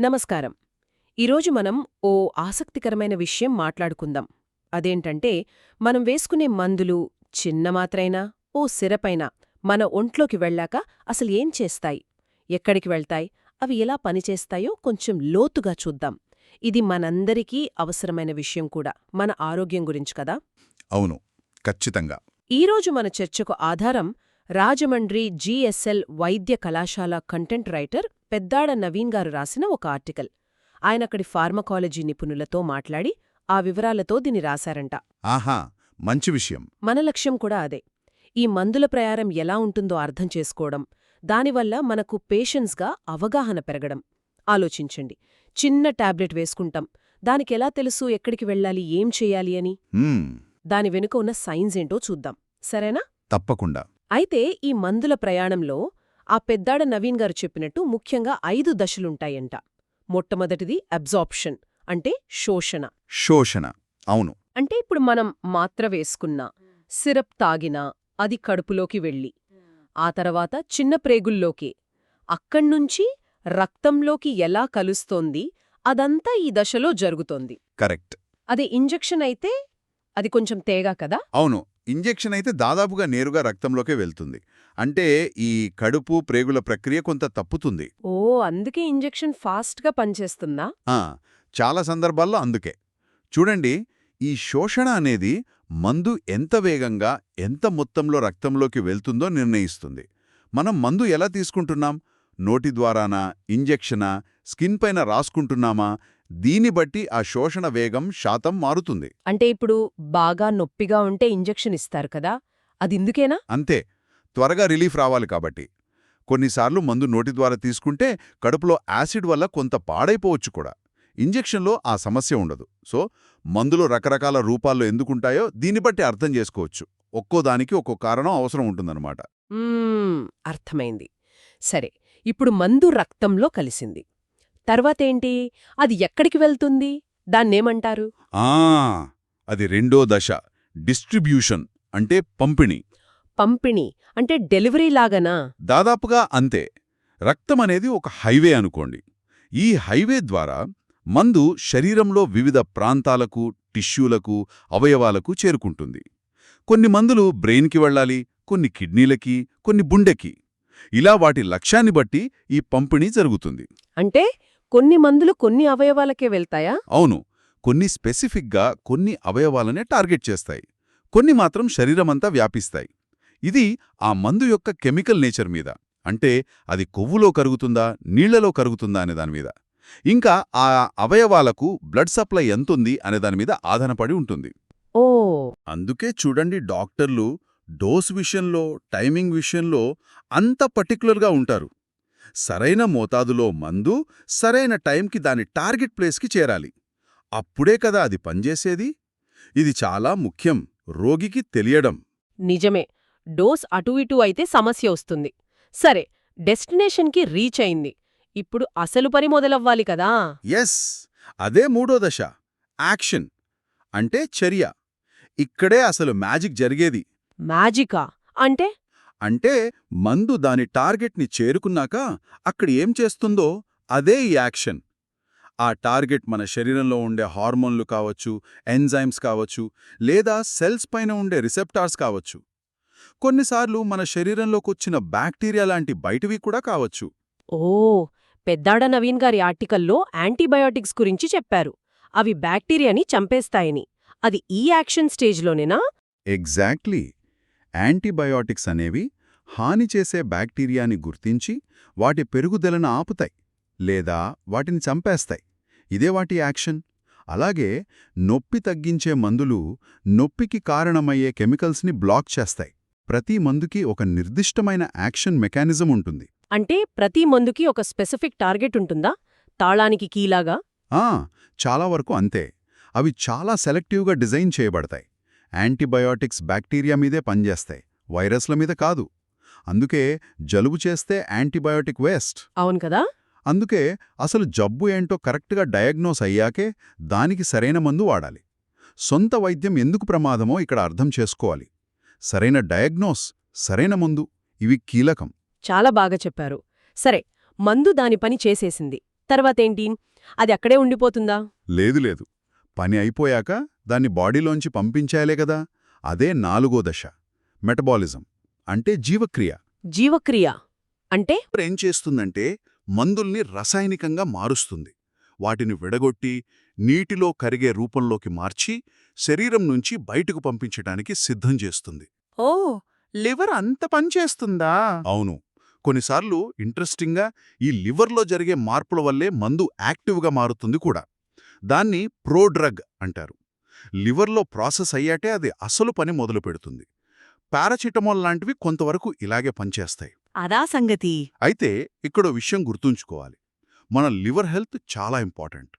నమస్కారం. ఈరోజు మనం ఓ ఆసక్తికరమైన విషయం మాట్లాడుకుందాం. అదేంటంటే, మనం వేసుకునే మందులు చిన్న మాత్రైనా, ఓ సిరపైనా మన ఒంట్లోకి వెళ్ళాక అసలు ఏం చేస్తాయి, ఎక్కడికి వెళ్తాయి, అవి ఎలా పనిచేస్తాయో కొంచెం లోతుగా చూద్దాం. ఇది మనందరికీ అవసరమైన విషయం కూడా, మన ఆరోగ్యం గురించి కదా. అవును, ఖచ్చితంగా. ఈరోజు మన చర్చకు ఆధారం రాజమండ్రి జిఎస్ఎల్ వైద్య కళాశాల కంటెంట్ రైటర్ పెద్దాడ నవీన్ గారు రాసిన ఒక ఆర్టికల్. ఆయనక్కడి ఫార్మకాలజీ నిపుణులతో మాట్లాడి ఆ వివరాలతో దీన్ని రాశారంట. ఆహా, మంచి విషయం. మన లక్ష్యం కూడా అదే. ఈ మందుల ప్రయారం ఎలా ఉంటుందో అర్థం చేసుకోవడం, దానివల్ల మనకు పేషెన్స్గా అవగాహన పెరగడం. ఆలోచించండి, చిన్న టాబ్లెట్ వేసుకుంటాం, దానికెలా తెలుసు ఎక్కడికి వెళ్ళాలి, ఏం చెయ్యాలి అని? దాని వెనుక ఉన్న సైన్స్ ఏంటో చూద్దాం, సరేనా? తప్పకుండా. అయితే ఈ మందుల ప్రయాణంలో ఆ పెద్దాడ నవీన్ గారు చెప్పినట్టు ముఖ్యంగా 5 దశలుంటాయంట. మొట్టమొదటిది అబ్జార్ప్షన్, అంటే శోషణ. శోషణ, అవును. అంటే ఇప్పుడు మనం మాత్ర వేసుకున్నా, సిరప్ తాగినా అది కడుపులోకి వెళ్ళి, ఆ తర్వాత చిన్న ప్రేగుల్లోకి, అక్కడ్నుంచి రక్తంలోకి ఎలా కలుస్తోంది, అదంతా ఈ దశలో జరుగుతోంది. కరెక్ట్. అదే ఇంజెక్షన్ అయితే అది కొంచెం తేగా కదా. అవును, ఇంజెక్షన్ అయితే దాదాపుగా నేరుగా రక్తంలోకే వెళ్తుంది. అంటే ఈ కడుపు ప్రేగుల ప్రక్రియ కొంత తప్పుతుంది. ఓ, అందుకే ఇంజెక్షన్ ఫాస్ట్గా పనిచేస్తుందా? ఆ, చాలా సందర్భాల్లో అందుకే. చూడండి, ఈ శోషణ అనేది మందు ఎంత వేగంగా, ఎంత మొత్తంలో రక్తంలోకి వెళ్తుందో నిర్ణయిస్తుంది. మనం మందు ఎలా తీసుకుంటున్నాం? నోటి ద్వారానా, ఇంజెక్షనా, స్కిన్ పైన రాసుకుంటున్నామా? దీన్ని బట్టి ఆ శోషణ వేగం శాతం మారుతుంది. అంటే ఇప్పుడు బాగా నొప్పిగా ఉంటే ఇంజెక్షన్ ఇస్తారు కదా, అది ఇందుకేనా? అంతే, త్వరగా రిలీఫ్ రావాలి కాబట్టి. కొన్నిసార్లు మందు నోటి ద్వారా తీసుకుంటే కడుపులో యాసిడ్ వల్ల కొంత పాడైపోవచ్చు కూడా. ఇంజెక్షన్లో ఆ సమస్య ఉండదు. సో మందులో రకరకాల రూపాల్లో ఎందుకుంటాయో దీన్ని బట్టి అర్థం చేసుకోవచ్చు. ఒక్కోదానికి ఒక్కో కారణం అవసరం ఉంటుందన్నమాట. అర్థమైంది. సరే, ఇప్పుడు మందు రక్తంలో కలిసింది, తర్వాతేంటి? అది ఎక్కడికి వెళ్తుంది? దాన్నేమంటారు? అది రెండో దశ, డిస్ట్రిబ్యూషన్, అంటే పంపిణీ. పంపిణీ అంటే డెలివరీ లాగనా? దాదాపుగా అంతే. రక్తమనేది ఒక హైవే అనుకోండి. ఈ హైవే ద్వారా మందు శరీరంలో వివిధ ప్రాంతాలకు, టిష్యూలకు, అవయవాలకు చేరుకుంటుంది. కొన్ని మందులు బ్రెయిన్కి వెళ్ళాలి, కొన్ని కిడ్నీలకి, కొన్ని గుండెకి. ఇలా వాటి లక్ష్యాన్ని బట్టి ఈ పంపిణీ జరుగుతుంది. అంటే కొన్ని మందులు కొన్ని అవయవాలకే వెళ్తాయా? అవును, కొన్ని స్పెసిఫిక్గా కొన్ని అవయవాలనే టార్గెట్ చేస్తాయి, కొన్ని మాత్రం శరీరమంతా వ్యాపిస్తాయి. ఇది ఆ మందు యొక్క కెమికల్ నేచర్ మీద, అంటే అది కొవ్వులో కరుగుతుందా, నీళ్లలో కరుగుతుందా అనే దానిమీద, ఇంకా ఆ అవయవాలకు బ్లడ్ సప్లై ఎంతుంది అనే దానిమీద ఆధారపడి ఉంటుంది. ఓ, అందుకే చూడండి, డాక్టర్లు డోస్ విషయంలో, టైమింగ్ విషయంలో అంత పర్టిక్యులర్గా ఉంటారు. సరైన మోతాదులో మందు సరైన టైంకి దాని టార్గెట్ ప్లేస్కి చేరాలి. అప్పుడే కదా అది పనిచేసేది. ఇది చాలా ముఖ్యం రోగికి తెలియడం. నిజమే, డోస్ అటూ ఇటూ అయితే సమస్య వస్తుంది. సరే, డెస్టినేషన్కి రీచ్ అయింది, ఇప్పుడు అసలు పని మొదలవ్వాలి కదా. ఎస్, అదే మూడో దశ, యాక్షన్, అంటే చర్య. ఇక్కడే అసలు మ్యాజిక్ జరిగేది. మ్యాజికా అంటే? అంటే మందు దాని టార్గెట్ని చేరుకున్నాక అక్కడ ఏం చేస్తుందో అదే ఈ యాక్షన్. ఆ టార్గెట్ మన శరీరంలో ఉండే హార్మోన్లు కావచ్చు, ఎంజైమ్స్ కావచ్చు, లేదా సెల్స్ పైన ఉండే రిసెప్టార్స్ కావచ్చు. కొన్నిసార్లు మన శరీరంలోకొచ్చిన బ్యాక్టీరియా లాంటి బయటివి కూడా కావచ్చు. ఓ, పెద్దాడ నవీన్ గారి ఆర్టికల్లో యాంటీబయాటిక్స్ గురించి చెప్పారు, అవి బ్యాక్టీరియాని చంపేస్తాయని. అది ఈ యాక్షన్ స్టేజ్లోనేనా? ఎగ్జాక్ట్లీ. యాంటీబయాటిక్స్ అనేవి హాని చేసే బ్యాక్టీరియాని గుర్తించి వాటి పెరుగుదలను ఆపుతాయి, లేదా వాటిని చంపేస్తాయి. ఇదే వాటి యాక్షన్. అలాగే నొప్పి తగ్గించే మందులు నొప్పికి కారణమయ్యే కెమికల్స్ని బ్లాక్ చేస్తాయి. ప్రతి మందుకి ఒక నిర్దిష్టమైన యాక్షన్ మెకానిజం ఉంటుంది. అంటే ప్రతి మందుకి ఒక స్పెసిఫిక్ టార్గెట్ ఉంటుందా, తాళానికి కీలాగా? చాలా వరకు అంతే. అవి చాలా సెలెక్టివ్గా డిజైన్ చేయబడతాయి. యాంటీబయాటిక్స్ బ్యాక్టీరియా మీదే పనిచేస్తాయి, వైరస్ల మీద కాదు. అందుకే జలుబు చేస్తే యాంటీబయాటిక్ వేస్ట్. అవును కదా. అందుకే అసలు జబ్బు ఏంటో కరెక్ట్గా డయాగ్నోస్ అయ్యాకే దానికి సరైన మందు వాడాలి. సొంత వైద్యం ఎందుకు ప్రమాదమో ఇక్కడ అర్థం చేసుకోవాలి. సరైన డయాగ్నోస్, సరైన మందు, ఇవి కీలకం. చాలా బాగా చెప్పారు. సరే, మందు దాని పని చేసేసింది, తర్వాతేంటి? అది అక్కడే ఉండిపోతుందా? లేదు లేదు. పని అయిపోయాక దాన్ని బాడీలోంచి పంపించాలే కదా. అదే 4వ దశ, మెటబాలిజం అంటే జీవక్రియ. జీవక్రియ అంటే? ఏం చేస్తుందంటే మందుల్ని రసాయనికంగా మారుస్తుంది. వాటిని విడగొట్టి నీటిలో కరిగే రూపంలోకి మార్చి శరీరం నుంచి బయటకు పంపించటానికి సిద్ధం చేస్తుంది. ఓ, లివర్ అంత పనిచేస్తుందా? అవును. కొన్నిసార్లు ఇంట్రెస్టింగ్గా ఈ లివర్లో జరిగే మార్పుల వల్లే మందు యాక్టివ్గా మారుతుంది కూడా. దాన్ని ప్రోడ్రగ్ అంటారు. లివర్లో ప్రాసెస్ అయ్యాటే అది అసలు పని మొదలు పెడుతుంది. పారాసిటమాల్ లాంటివి కొంతవరకు ఇలాగే పనిచేస్తాయి. అదా సంగతి. అయితే ఇక్కడో విషయం గుర్తుంచుకోవాలి. మన లివర్ హెల్త్ చాలా ఇంపార్టెంట్.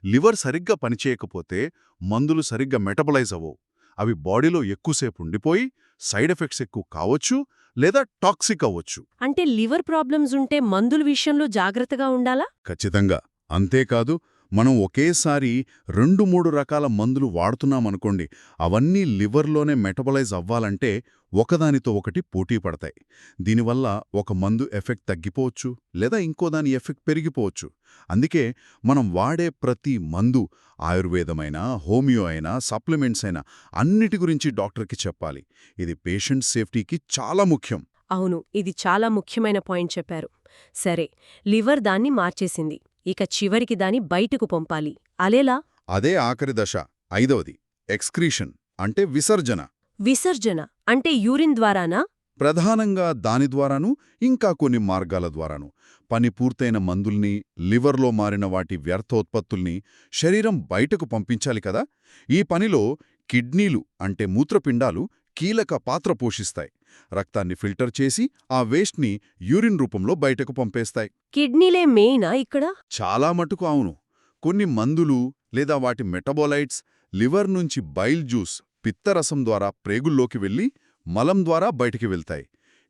లివర్ సరిగ్గా పనిచేయకపోతే మందులు సరిగ్గా మెటబలైజ్ అవ్వవు. అవి బాడీలో ఎక్కువసేపు ఉండిపోయి సైడ్ ఎఫెక్ట్స్ ఎక్కువ కావచ్చు లేదా టాక్సిక్ అవ్వచ్చు. అంటే లివర్ ప్రాబ్లమ్స్ ఉంటే మందుల విషయంలో జాగ్రత్తగా ఉండాలా? ఖచ్చితంగా. అంతేకాదు, మనం ఒకేసారి 2-3 రకాల మందులు వాడుతున్నామనుకోండి, అవన్నీ లివర్లోనే మెటబలైజ్ అవ్వాలంటే ఒకదానితో ఒకటి పోటీ పడతాయి. దీనివల్ల ఒక మందు ఎఫెక్ట్ తగ్గిపోవచ్చు లేదా ఇంకోదాని ఎఫెక్ట్ పెరిగిపోవచ్చు. అందుకే మనం వాడే ప్రతి మందు, ఆయుర్వేదమైనా హోమియో అయినా సప్లిమెంట్స్ అయినా, అన్నిటి గురించి డాక్టర్కి చెప్పాలి. ఇది పేషెంట్ సేఫ్టీకి చాలా ముఖ్యం. అవును, ఇది చాలా ముఖ్యమైన పాయింట్ చెప్పారు. సరే, లివర్ దాన్ని మార్చేసింది. ఇక చివరికి దాన్ని బయటకు పంపాలి. అలేలా? అదే ఆఖరి దశ, 5వది, ఎక్స్క్రీషన్ అంటే విసర్జన. విసర్జన అంటే యూరిన్ ద్వారానా? ప్రధానంగా దాని ద్వారాను, ఇంకా కొన్ని మార్గాల ద్వారాను. పని పూర్తయిన మందుల్ని, లివర్లో మారిన వాటి వ్యర్థోత్పత్తుల్ని శరీరం బయటకు పంపించాలి కదా. ఈ పనిలో కిడ్నీలు అంటే మూత్రపిండాలు కీలక పాత్ర పోషిస్తాయి. రక్తాన్ని ఫిల్టర్ చేసి ఆ వేస్ట్ని యూరిన్ రూపంలో బయటకు పంపేస్తాయి. కిడ్నీలే మెయినా ఇక్కడ? చాలా మటుకు అవును. కొన్ని మందులు లేదా వాటి మెటబోలైట్స్ లివర్ నుంచి బైల్ జ్యూస్, పిత్తరసం ద్వారా ప్రేగుల్లోకి వెళ్లి మలం ద్వారా బయటికి వెళ్తాయి.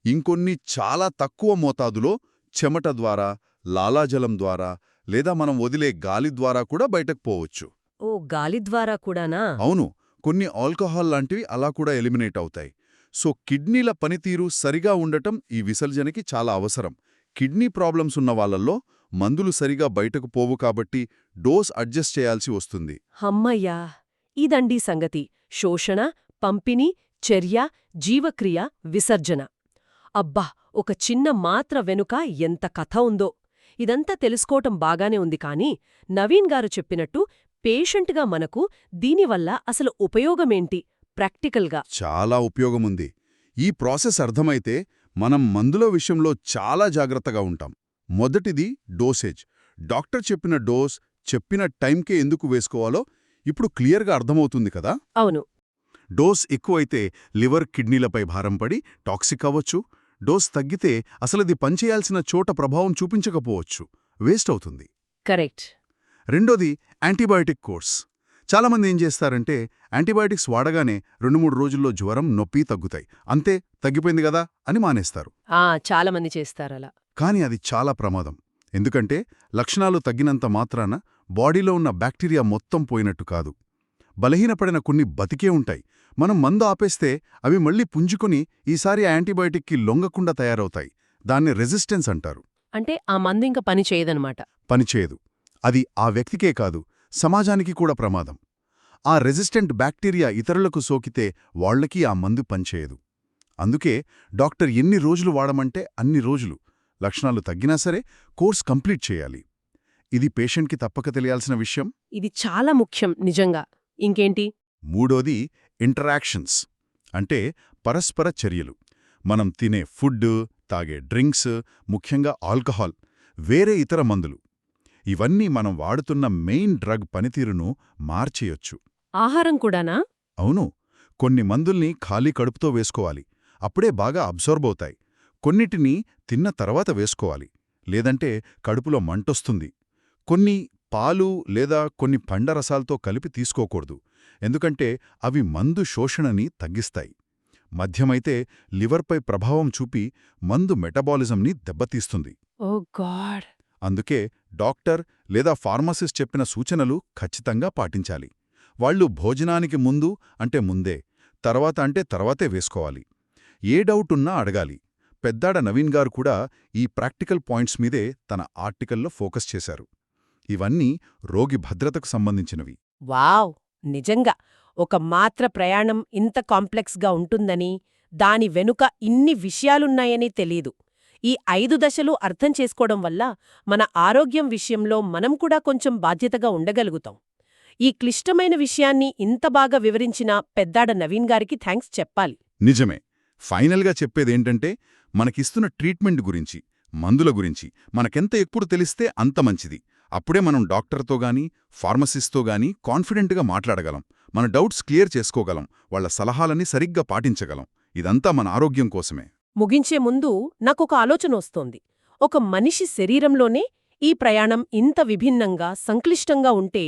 ఇంకొన్ని చాలా తక్కువ మోతాదులో చెమట ద్వారా, లాలాజలం ద్వారా లేదా మనం వదిలే గాలి ద్వారా కూడా బయటకు పోవచ్చు. ఓ, గాలి ద్వారా కూడానా? అవును, కొన్ని ఆల్కహాల్ లాంటివి అలా కూడా ఎలిమినేట్ అవుతాయి. సో కిడ్నీల పనితీరు సరిగా ఉండటం ఈ విసర్జనకి చాలా అవసరం. కిడ్నీ ప్రాబ్లమ్స్ ఉన్న వాళ్ళల్లో మందులు సరిగా బయటకు పోవు కాబట్టి డోస్ అడ్జస్ట్ చేయాల్సి వస్తుంది. హమ్మయ్యా! ఇదండి సంగతి. శోషణ, పంపిణీ, చర్య, జీవక్రియ, విసర్జన. అబ్బా, ఒక చిన్న మాత్ర వెనుక ఎంత కథ ఉందో! ఇదంతా తెలుసుకోవటం బాగానే ఉంది కానీ, నవీన్ గారు చెప్పినట్టు పేషెంట్గా మనకు దీనివల్ల అసలు ఉపయోగమేంటి ప్రాక్టికల్గా? చాలా ఉపయోగముంది. ఈ ప్రాసెస్ అర్థమైతే మనం మందుల విషయంలో చాలా జాగ్రత్తగా ఉంటాం. మొదటిది డోసేజ్. డాక్టర్ చెప్పిన డోస్, చెప్పిన టైంకే ఎందుకు వేసుకోవాలో ఇప్పుడు క్లియర్గా అర్థమవుతుంది కదా. అవును. డోస్ ఎక్కువైతే లివర్, కిడ్నీలపై భారం పడి టాక్సిక్ అవ్వచ్చు. డోస్ తగ్గితే అసలది పనిచేయాల్సిన చోట ప్రభావం చూపించకపోవచ్చు, వేస్ట్ అవుతుంది. కరెక్ట్. రెండోది యాంటీబయాటిక్ కోర్స్. చాలామంది ఏం చేస్తారంటే యాంటీబయాటిక్స్ వాడగానే 2-3 రోజుల్లో జ్వరం, నొప్పి తగ్గుతాయి, అంతే తగ్గిపోయింది గదా అని మానేస్తారు. చాలామంది చేస్తారలా. కానీ అది చాలా ప్రమాదం. ఎందుకంటే లక్షణాలు తగ్గినంత మాత్రాన బాడీలో ఉన్న బ్యాక్టీరియా మొత్తం పోయినట్టు కాదు. బలహీనపడిన కొన్ని బతికే ఉంటాయి. మనం మందు ఆపేస్తే అవి మళ్ళీ పుంజుకొని ఈసారి యాంటీబయాటిక్కి లొంగకుండా తయారవుతాయి. దాన్ని రెసిస్టెన్స్ అంటారు. అంటే ఆ మందు ఇంక పని చేయదనమాట. పనిచేయదు. అది ఆ వ్యక్తికే కాదు, సమాజానికి కూడా ప్రమాదం. ఆ రెసిస్టెంట్ బ్యాక్టీరియా ఇతరులకు సోకితే వాళ్లకి ఆ మందు పనిచేయదు. అందుకే డాక్టర్ ఎన్ని రోజులు వాడమంటే అన్ని రోజులు. లక్షణాలు తగ్గినా సరే కోర్స్ కంప్లీట్ చేయాలి. ఇది పేషెంట్కి తప్పక తెలియాల్సిన విషయం. ఇది చాలా ముఖ్యం నిజంగా. ఇంకేంటి? మూడోది ఇంటరాక్షన్స్ అంటే పరస్పర చర్యలు. మనం తినే ఫుడ్, తాగే డ్రింక్స్, ముఖ్యంగా ఆల్కహాల్, వేరే ఇతర మందులు, ఇవన్నీ మనం వాడుతున్న మెయిన్ డ్రగ్ పనితీరును మార్చేయొచ్చు. ఆహారం కూడానా? అవును. కొన్ని మందుల్ని ఖాళీ కడుపుతో వేసుకోవాలి, అప్పుడే బాగా అబ్జార్బ్ అవుతాయి. కొన్నిటిని తిన్న తర్వాత వేసుకోవాలి, లేదంటే కడుపులో మంటొస్తుంది. కొన్ని పాలు లేదా కొన్ని పండ్ల రసాలతో కలిపి తీసుకోకూడదు, ఎందుకంటే అవి మందు శోషణని తగ్గిస్తాయి. మద్యమైతే లివర్పై ప్రభావం చూపి మందు మెటబాలిజంని దెబ్బతీస్తుంది. ఓ గాడ్! అందుకే డాక్టర్ లేదా ఫార్మసిస్ట్ చెప్పిన సూచనలు ఖచ్చితంగా పాటించాలి. వాళ్ళు భోజనానికి ముందు అంటే ముందే, తర్వాత అంటే తర్వాతే వేసుకోవాలి. ఏ డౌటున్నా అడగాలి. పెద్దాడ నవీన్ గారు కూడా ఈ ప్రాక్టికల్ పాయింట్స్ మీదే తన ఆర్టికల్లో ఫోకస్ చేశారు. ఇవన్నీ రోగి భద్రతకు సంబంధించినవి. వావ్! నిజంగా ఒక మాత్ర ప్రయాణం ఇంత కాంప్లెక్స్గా ఉంటుందని, దాని వెనుక ఇన్ని విషయాలున్నాయని తెలీదు. ఈ 5 దశలు అర్థం చేసుకోవడం వల్ల మన ఆరోగ్యం విషయంలో మనం కూడా కొంచెం బాధ్యతగా ఉండగలుగుతాం. ఈ క్లిష్టమైన విషయాన్ని ఇంత బాగా వివరించిన పెద్దాడ నవీన్ గారికి థ్యాంక్స్ చెప్పాలి. నిజమే. ఫైనల్గా చెప్పేదేంటంటే, మనకిస్తున్న ట్రీట్మెంట్ గురించి, మందుల గురించి మనకెంత ఎప్పుడు తెలిస్తే అంత మంచిది. అప్పుడే మనం డాక్టర్తో గానీ, ఫార్మసిస్ట్తో గానీ కాన్ఫిడెంట్గా మాట్లాడగలం. మన డౌట్స్ క్లియర్ చేసుకోగలం. వాళ్ళ సలహాలని సరిగ్గా పాటించగలం. ఇదంతా మన ఆరోగ్యం కోసమే. ముగించే ముందు నాకొక ఆలోచన వస్తోంది. ఒక మనిషి శరీరంలోనే ఈ ప్రయాణం ఇంత విభిన్నంగా, సంక్లిష్టంగా ఉంటే,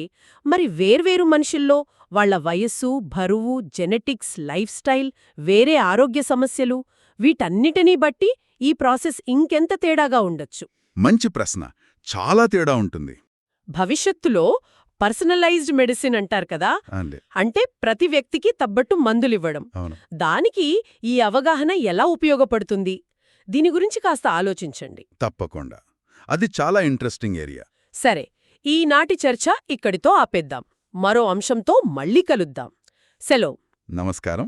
మరి వేర్వేరు మనుషుల్లో వాళ్ళ వయస్సు, బరువు, జెనెటిక్స్, లైఫ్ స్టైల్, వేరే ఆరోగ్య సమస్యలు, వీటన్నిటినీ బట్టి ఈ ప్రాసెస్ ఇంకెంత తేడాగా ఉండొచ్చు? మంచి ప్రశ్న. చాలా తేడా ఉంటుంది. భవిష్యత్తులో పర్సనలైజ్డ్ మెడిసిన్ అంటారు కదా, అండి. అంటే ప్రతి వ్యక్తికి తగ్గట్టు మందులివ్వడం. అవును. దానికి ఈ అవగాహన ఎలా ఉపయోగపడుతుంది? దీని గురించి కాస్త ఆలోచించండి. తప్పకుండా. అది చాలా ఇంట్రెస్టింగ్ ఏరియా. సరే, ఈనాటి చర్చ ఇక్కడితో ఆపేద్దాం. మరో అంశంతో మళ్ళీ కలుద్దాం. సెలవు. నమస్కారం.